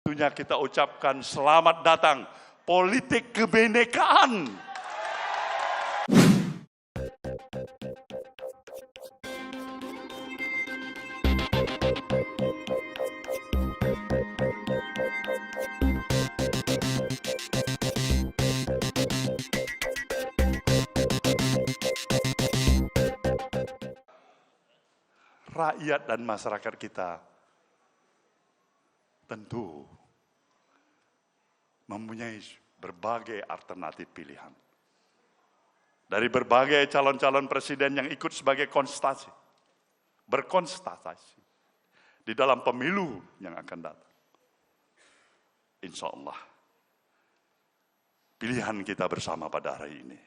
Tentunya kita ucapkan selamat datang politik kebinekaan. Rakyat dan masyarakat kita tentu mempunyai berbagai alternatif pilihan. Dari berbagai calon-calon presiden yang ikut sebagai berkonstatasi di dalam pemilu yang akan datang. Insya Allah, pilihan kita bersama pada hari ini.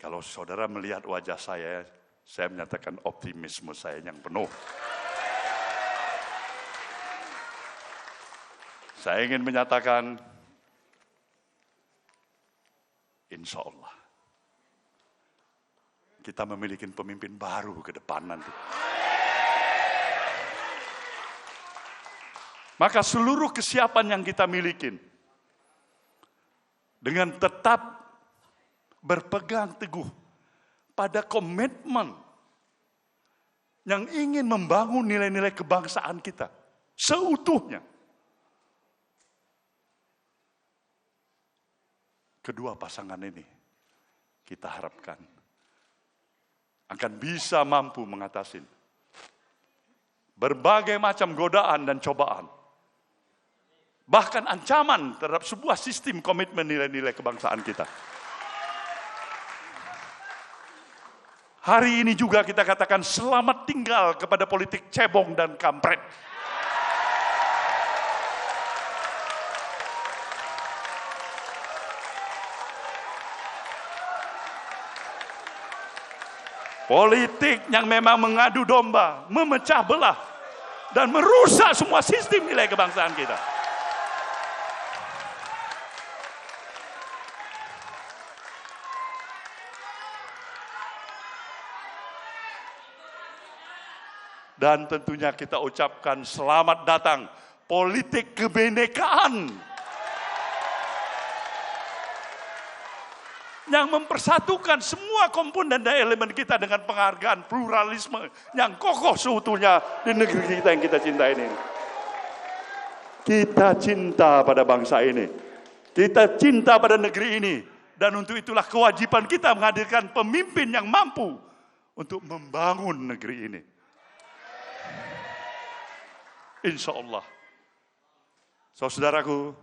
Kalau saudara melihat wajah saya menyatakan optimisme saya yang penuh. Saya ingin menyatakan, insya Allah, kita memiliki pemimpin baru ke depan nanti. Maka seluruh kesiapan yang kita miliki, dengan tetap berpegang teguh pada komitmen yang ingin membangun nilai-nilai kebangsaan kita seutuhnya. Kedua pasangan ini kita harapkan akan bisa mampu mengatasi berbagai macam godaan dan cobaan, bahkan ancaman terhadap sebuah sistem komitmen nilai-nilai kebangsaan kita. Hari ini juga kita katakan selamat tinggal kepada politik cebong dan kampret. Politik yang memang mengadu domba, memecah belah, dan merusak semua sistem nilai kebangsaan kita. Dan tentunya kita ucapkan selamat datang politik kebinekaan yang mempersatukan semua komponen dan elemen kita dengan penghargaan pluralisme yang kokoh seutuhnya di negeri kita yang kita cintai ini. Kita cinta pada bangsa ini, kita cinta pada negeri ini, dan untuk itulah kewajiban kita menghadirkan pemimpin yang mampu untuk membangun negeri ini. Insya Allah, saudaraku,